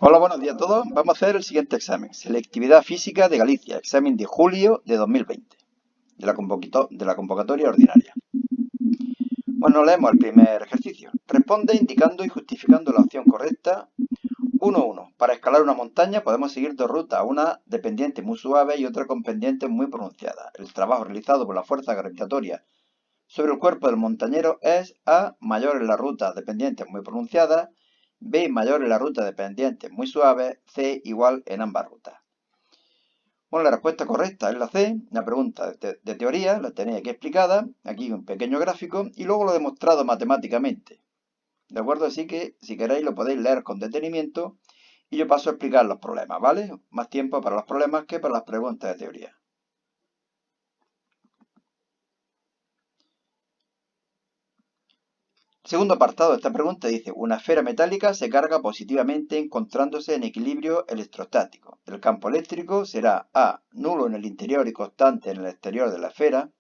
Hola, buenos días a todos. Vamos a hacer el siguiente examen. Selectividad física de Galicia, examen de julio de 2020, de la convocatoria ordinaria. Bueno, leemos el primer ejercicio. Responde indicando y justificando la opción correcta. 1.1. Para escalar una montaña podemos seguir dos rutas, una de pendiente muy suave y otra con pendientes muy pronunciadas. El trabajo realizado por la fuerza gravitatoria sobre el cuerpo del montañero es A, mayor en la ruta de pendientes muy pronunciadas, B, mayor en la ruta de pendientes muy suaves, C, igual en ambas rutas. Bueno, la respuesta correcta es la C, una pregunta de teoría, la tenéis aquí explicada, aquí un pequeño gráfico, y luego lo he demostrado matemáticamente. ¿De acuerdo? Así que, si queréis, lo podéis leer con detenimiento y yo paso a explicar los problemas, ¿vale? Más tiempo para los problemas que para las preguntas de teoría. Segundo apartado de esta pregunta dice, una esfera metálica se carga positivamente encontrándose en equilibrio electrostático. El campo eléctrico será A, nulo en el interior y constante en el exterior de la esfera,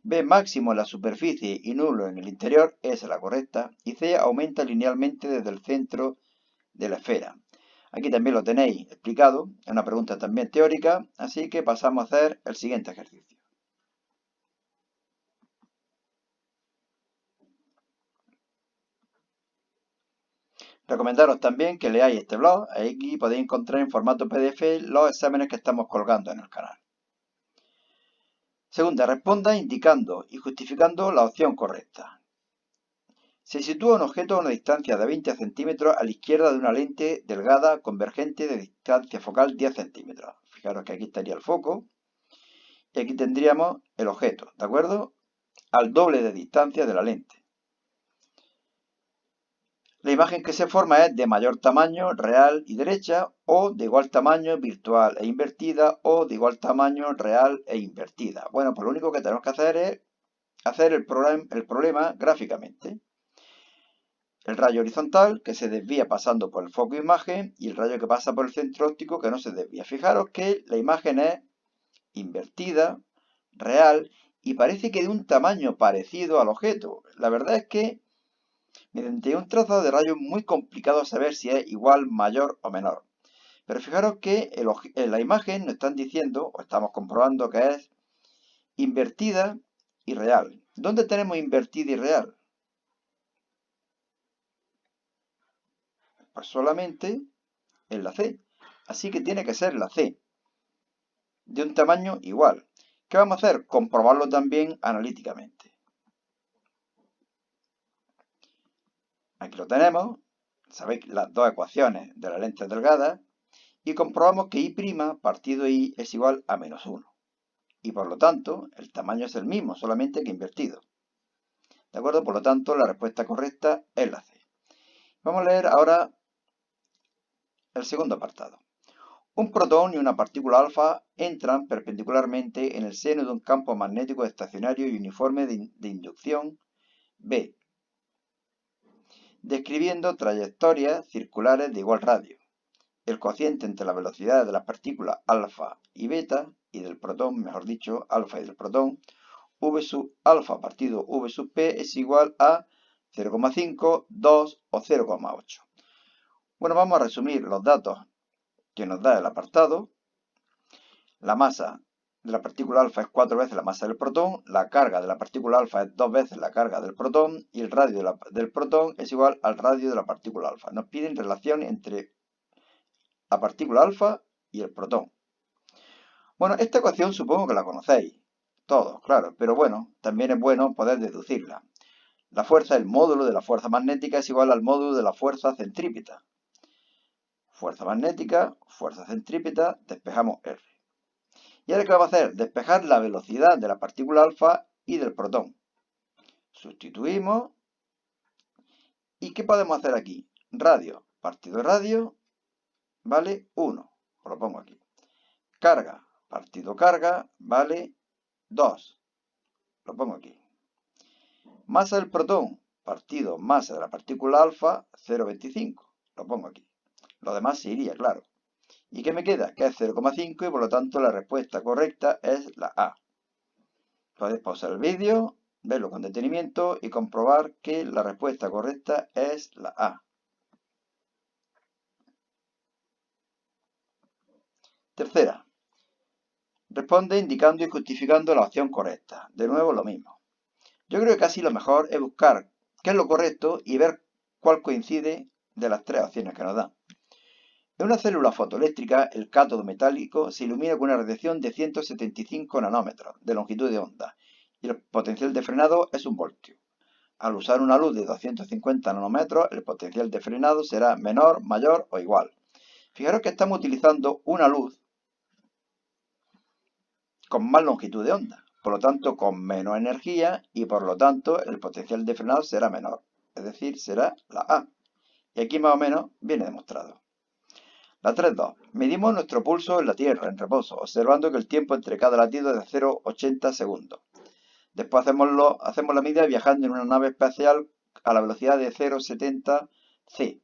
B, máximo en la superficie y nulo en el interior, esa es la correcta, y C, aumenta linealmente desde el centro de la esfera. Aquí también lo tenéis explicado, es una pregunta también teórica, así que pasamos a hacer el siguiente ejercicio. Recomendaros también que leáis este blog, aquí podéis encontrar en formato PDF los exámenes que estamos colgando en el canal. Segunda, responda indicando y justificando la opción correcta. Se sitúa un objeto a una distancia de 20 centímetros a la izquierda de una lente delgada convergente de distancia focal 10 centímetros. Fijaros que aquí estaría el foco y aquí tendríamos el objeto, ¿de acuerdo? Al doble de distancia de la lente. La imagen que se forma es de mayor tamaño real y derecha o de igual tamaño virtual e invertida o de igual tamaño real e invertida. Bueno, pues lo único que tenemos que hacer es hacer el problema gráficamente. El rayo horizontal que se desvía pasando por el foco de imagen y el rayo que pasa por el centro óptico que no se desvía. Fijaros que la imagen es invertida, real y parece que de un tamaño parecido al objeto. La verdad es que mediante un trazado de rayos muy complicado saber si es igual, mayor o menor. Pero fijaros que en la imagen nos están diciendo, o estamos comprobando que es invertida y real. ¿Dónde tenemos invertida y real? Pues solamente en la C. Así que tiene que ser la C, de un tamaño igual. ¿Qué vamos a hacer? Comprobarlo también analíticamente. Aquí lo tenemos. Sabéis las dos ecuaciones de la lente delgada. Y comprobamos que I' partido I es igual a -1. Y por lo tanto, el tamaño es el mismo, solamente que invertido. ¿De acuerdo? Por lo tanto, la respuesta correcta es la C. Vamos a leer ahora el segundo apartado. Un protón y una partícula alfa entran perpendicularmente en el seno de un campo magnético estacionario y uniforme de inducción B, describiendo trayectorias circulares de igual radio. El cociente entre la velocidad de las partículas alfa y beta, y del protón, mejor dicho, alfa y del protón, V sub alfa partido V sub P es igual a 0,5, 2 o 0,8. Bueno, vamos a resumir los datos que nos da el apartado. La masa de la partícula alfa es 4 veces la masa del protón, la carga de la partícula alfa es 2 veces la carga del protón y el radio del protón es igual al radio de la partícula alfa. Nos piden relación entre la partícula alfa y el protón. Bueno, esta ecuación supongo que la conocéis todos, claro, pero bueno, también es bueno poder deducirla. La fuerza, el módulo de la fuerza magnética es igual al módulo de la fuerza centrípeta. Fuerza magnética, fuerza centrípeta, despejamos R. ¿Y ahora qué vamos a hacer? Despejar la velocidad de la partícula alfa y del protón. Sustituimos. ¿Y qué podemos hacer aquí? Radio partido radio vale 1. Os lo pongo aquí. Carga partido carga vale 2. Lo pongo aquí. Masa del protón partido masa de la partícula alfa 0,25. Lo pongo aquí. Lo demás se iría, claro. ¿Y qué me queda? Que es 0,5 y por lo tanto la respuesta correcta es la A. Podéis pausar el vídeo, verlo con detenimiento y comprobar que la respuesta correcta es la A. Tercera, responde indicando y justificando la opción correcta. De nuevo lo mismo. Yo creo que casi lo mejor es buscar qué es lo correcto y ver cuál coincide de las tres opciones que nos dan. En una célula fotoeléctrica, el cátodo metálico se ilumina con una radiación de 175 nanómetros de longitud de onda y el potencial de frenado es 1 voltio. Al usar una luz de 250 nanómetros, el potencial de frenado será menor, mayor o igual. Fijaros que estamos utilizando una luz con más longitud de onda, por lo tanto con menos energía y por lo tanto el potencial de frenado será menor, es decir, será la A. Y aquí más o menos viene demostrado. La 3.2. Medimos nuestro pulso en la Tierra en reposo, observando que el tiempo entre cada latido es de 0,80 segundos. Después hacemos la medida viajando en una nave espacial a la velocidad de 0,70 c,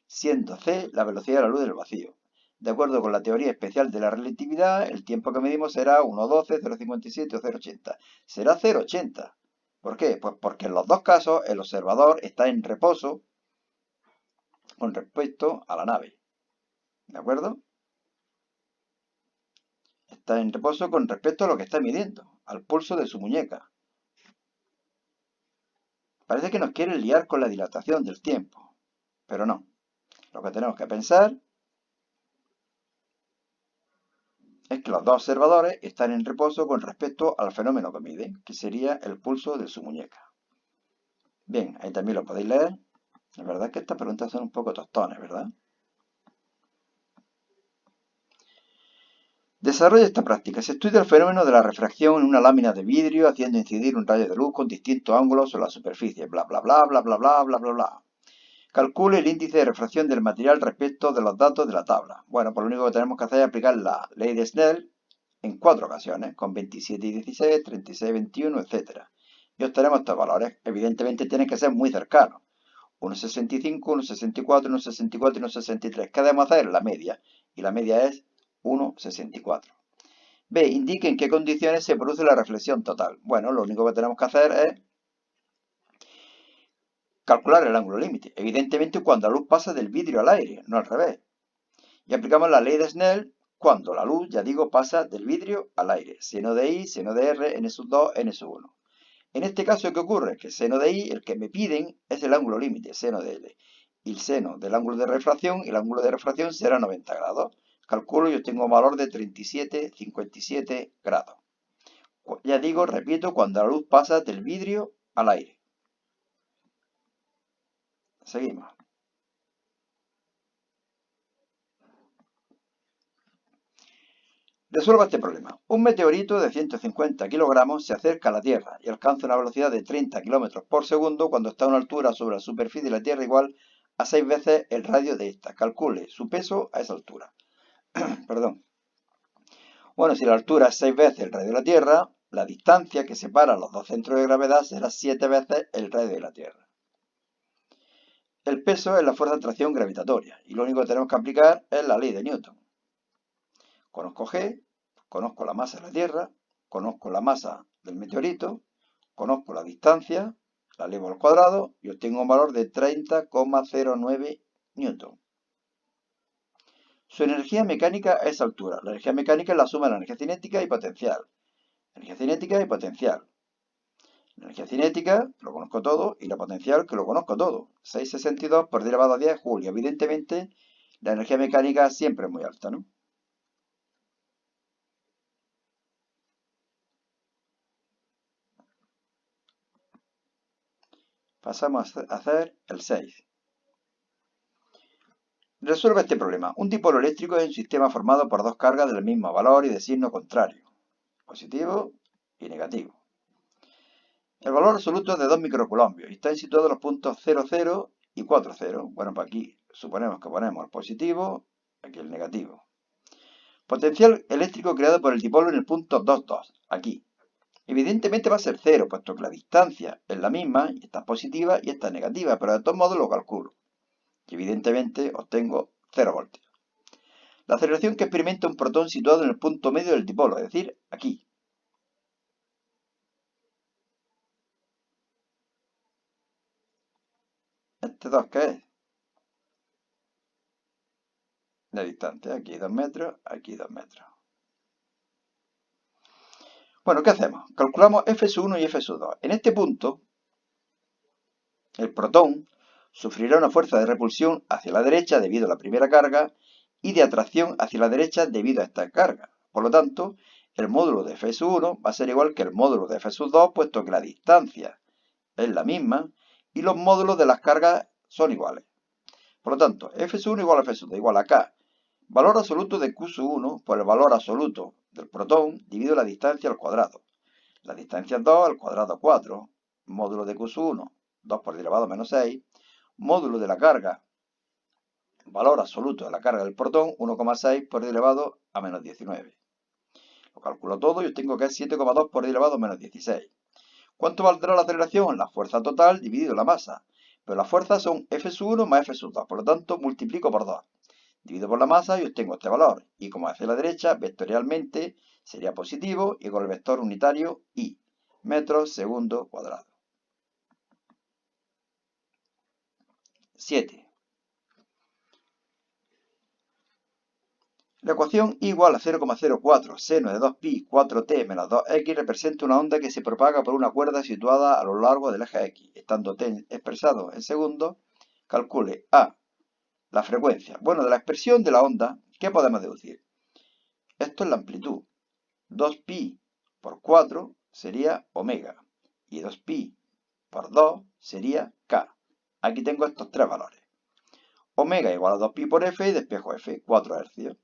siendo c la velocidad de la luz del vacío. De acuerdo con la teoría especial de la relatividad, el tiempo que medimos será 1,12, 0,57 o 0,80. Será 0,80. ¿Por qué? Pues porque en los dos casos el observador está en reposo con respecto a la nave. ¿De acuerdo? Está en reposo con respecto a lo que está midiendo, al pulso de su muñeca. Parece que nos quiere liar con la dilatación del tiempo, pero no. Lo que tenemos que pensar es que los dos observadores están en reposo con respecto al fenómeno que miden, que sería el pulso de su muñeca. Bien, ahí también lo podéis leer. La verdad es que estas preguntas son un poco tostones, ¿verdad? Desarrolla esta práctica. Se estudia el fenómeno de la refracción en una lámina de vidrio haciendo incidir un rayo de luz con distintos ángulos sobre la superficie. Bla, bla, bla, bla, bla, bla, bla, bla, bla. Calcule el índice de refracción del material respecto de los datos de la tabla. Bueno, pues lo único que tenemos que hacer es aplicar la ley de Snell en 4 ocasiones, con 27 y 16, 36, 21, etc. Y obtenemos estos valores. Evidentemente tienen que ser muy cercanos. 1,65, 1,64, 1,64 y 1,63. ¿Qué debemos hacer? La media. Y la media es 1,64. B. Indique en qué condiciones se produce la reflexión total. Bueno, lo único que tenemos que hacer es calcular el ángulo límite. Evidentemente cuando la luz pasa del vidrio al aire, no al revés. Y aplicamos la ley de Snell cuando la luz, ya digo, pasa del vidrio al aire. Seno de I, seno de R, n sub 2, n sub 1. En este caso, ¿qué ocurre? Que el seno de I, el que me piden, es el ángulo límite, seno de L. Y el seno del ángulo de refracción, y el ángulo de refracción será 90 grados. Calculo y obtengo un valor de 37,57 grados. Ya digo, repito, cuando la luz pasa del vidrio al aire. Seguimos. Resuelva este problema. Un meteorito de 150 kilogramos se acerca a la Tierra y alcanza una velocidad de 30 kilómetros por segundo cuando está a una altura sobre la superficie de la Tierra igual a 6 veces el radio de esta. Calcule su peso a esa altura. Perdón. Bueno, si la altura es 6 veces el radio de la Tierra, la distancia que separa los dos centros de gravedad será 7 veces el radio de la Tierra. El peso es la fuerza de atracción gravitatoria y lo único que tenemos que aplicar es la ley de Newton. Conozco G, conozco la masa de la Tierra, conozco la masa del meteorito, conozco la distancia, la elevo al cuadrado y obtengo un valor de 30,09 newton. Su energía mecánica a esa altura. La energía mecánica es la suma de la energía cinética y potencial. Energía cinética y potencial. La energía cinética, lo conozco todo, y la potencial, que lo conozco todo. 6,62 por 10 elevado a 10 julio. Evidentemente, la energía mecánica siempre es muy alta, ¿no? Pasamos a hacer el 6. Resuelve este problema. Un dipolo eléctrico es un sistema formado por dos cargas del mismo valor y de signo contrario, positivo y negativo. El valor absoluto es de 2 microcoulombios y están situados los puntos 0, 0 y 4, 0. Bueno, pues aquí suponemos que ponemos el positivo, aquí el negativo. Potencial eléctrico creado por el dipolo en el punto 2, 2, aquí. Evidentemente va a ser 0, puesto que la distancia es la misma, y esta es positiva y esta es negativa, pero de todos modos lo calculo. Y evidentemente obtengo 0 voltios. La aceleración que experimenta un protón situado en el punto medio del dipolo, es decir, aquí. ¿Este 2 qué es? de distancia. Aquí 2 metros, aquí 2 metros. Bueno, ¿qué hacemos? Calculamos F1 y F2. En este punto, el protón sufrirá una fuerza de repulsión hacia la derecha debido a la primera carga y de atracción hacia la derecha debido a esta carga. Por lo tanto, el módulo de F1 va a ser igual que el módulo de F2, puesto que la distancia es la misma y los módulos de las cargas son iguales. Por lo tanto, F1 igual a F2 igual a K. Valor absoluto de Q1 por el valor absoluto del protón dividido la distancia al cuadrado. La distancia es 2 al cuadrado 4. Módulo de Q1, 2 por 10 elevado a menos 6. Módulo de la carga, valor absoluto de la carga del protón, 1,6 por 10 elevado a menos 19. Lo calculo todo y obtengo que es 7,2 por 10 elevado a menos 16. ¿Cuánto valdrá la aceleración? La fuerza total dividido la masa. Pero las fuerzas son F1 más F2, por lo tanto multiplico por 2. Divido por la masa y obtengo este valor. Y como hacia la derecha, vectorialmente sería positivo y con el vector unitario I, metros segundo cuadrado. 7. La ecuación I igual a 0,04 seno de 2pi 4t menos 2x representa una onda que se propaga por una cuerda situada a lo largo del eje X. Estando t expresado en segundos, calcule A, la frecuencia. Bueno, de la expresión de la onda, ¿qué podemos deducir? Esto es la amplitud. 2pi por 4 sería omega. Y 2pi por 2 sería k. Aquí tengo estos tres valores. Omega igual a 2pi por f y despejo f, 4 hercios.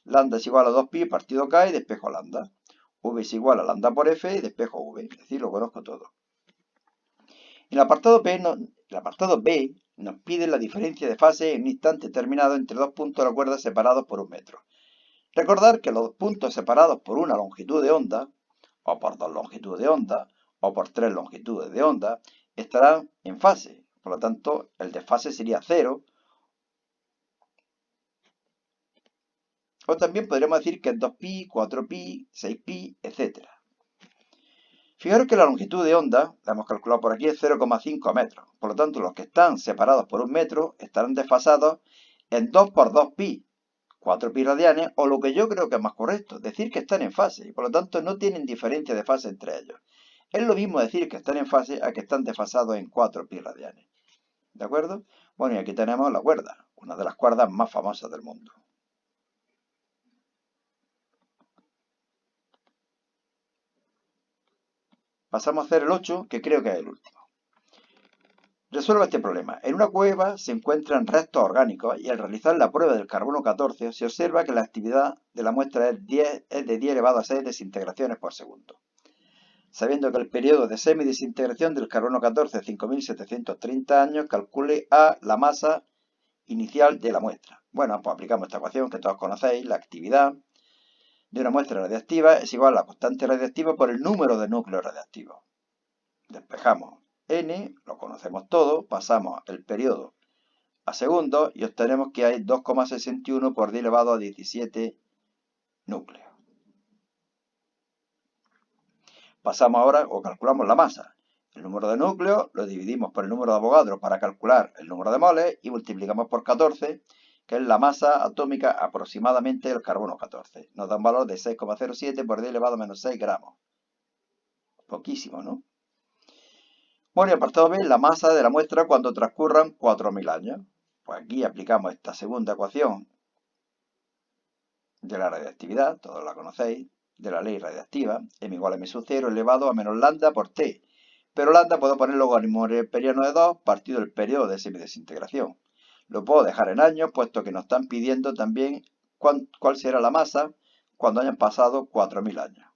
Lambda es igual a 2pi partido k y despejo lambda. V es igual a lambda por f y despejo v. Es decir, lo conozco todo. En el apartado B nos pide la diferencia de fase en un instante determinado entre dos puntos de la cuerda separados por 1 metro. Recordar que los puntos separados por una longitud de onda, o por 2 longitudes de onda, o por 3 longitudes de onda, estarán en fase. Por lo tanto, el desfase sería 0. O también podríamos decir que es 2pi, 4pi, 6pi, etc. Fijaros que la longitud de onda, la hemos calculado por aquí, es 0,5 metros. Por lo tanto, los que están separados por 1 metro estarán desfasados en 2 por 2pi, 4pi radianes, o lo que yo creo que es más correcto, decir que están en fase, y por lo tanto no tienen diferencia de fase entre ellos. Es lo mismo decir que están en fase a que están desfasados en 4pi radianes. ¿De acuerdo? Bueno, y aquí tenemos la cuerda, una de las cuerdas más famosas del mundo. Pasamos a hacer el 8, que creo que es el último. Resuelva este problema. En una cueva se encuentran restos orgánicos y al realizar la prueba del carbono 14 se observa que la actividad de la muestra es de 10 elevado a 6 desintegraciones por segundo. Sabiendo que el periodo de semidesintegración del carbono 14 es 5.730 años, calcule A, la masa inicial de la muestra. Bueno, pues aplicamos esta ecuación que todos conocéis. La actividad de una muestra radiactiva es igual a la constante radiactiva por el número de núcleos radiactivos. Despejamos n, lo conocemos todo, pasamos el periodo a segundos y obtenemos que hay 2,61 por 10 elevado a 17 núcleos. Pasamos ahora, o calculamos la masa. El número de núcleos lo dividimos por el número de Avogadro para calcular el número de moles y multiplicamos por 14, que es la masa atómica aproximadamente del carbono 14. Nos da un valor de 6,07 por 10 elevado a menos 6 gramos. Poquísimo, ¿no? Bueno, y apartado B, la masa de la muestra cuando transcurran 4.000 años. Pues aquí aplicamos esta segunda ecuación de la radiactividad, todos la conocéis, de la ley radiactiva, m igual a m sub 0 elevado a menos lambda por t. Pero lambda puedo poner logaritmo neperiano de 2 partido del periodo de semidesintegración. Lo puedo dejar en años, puesto que nos están pidiendo también cuál será la masa cuando hayan pasado 4.000 años.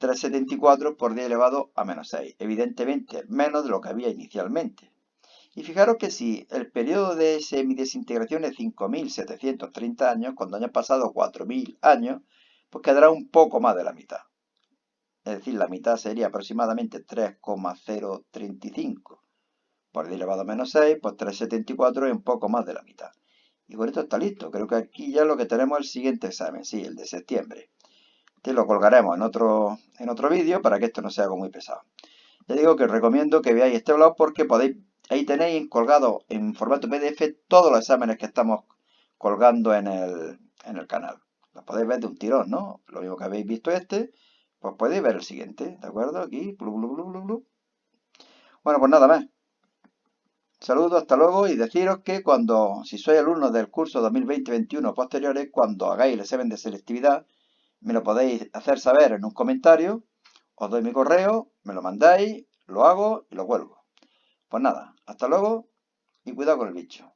3,74 por 10 elevado a menos 6. Evidentemente, menos de lo que había inicialmente. Y fijaros que si el periodo de semidesintegración es 5.730 años, cuando hayan pasado 4.000 años, pues quedará un poco más de la mitad. Es decir, la mitad sería aproximadamente 3,035 por 10 elevado a menos 6, pues 3,74 es un poco más de la mitad. Y con esto está listo. Creo que aquí ya lo que tenemos es el siguiente examen, sí, el de septiembre. Te lo colgaremos en otro vídeo para que esto no sea algo muy pesado. Ya digo que os recomiendo que veáis este blog porque ahí tenéis colgado en formato PDF todos los exámenes que estamos colgando en el canal. Lo podéis ver de un tirón, ¿no? Lo mismo que habéis visto este, pues podéis ver el siguiente, ¿de acuerdo? Aquí, blu, blu, blu, blu, blu. Bueno, pues nada más. Saludos, hasta luego y deciros que si sois alumnos del curso 2020-21 posteriores, cuando hagáis el examen de selectividad, me lo podéis hacer saber en un comentario, os doy mi correo, me lo mandáis, lo hago y lo vuelvo. Pues nada, hasta luego y cuidado con el bicho.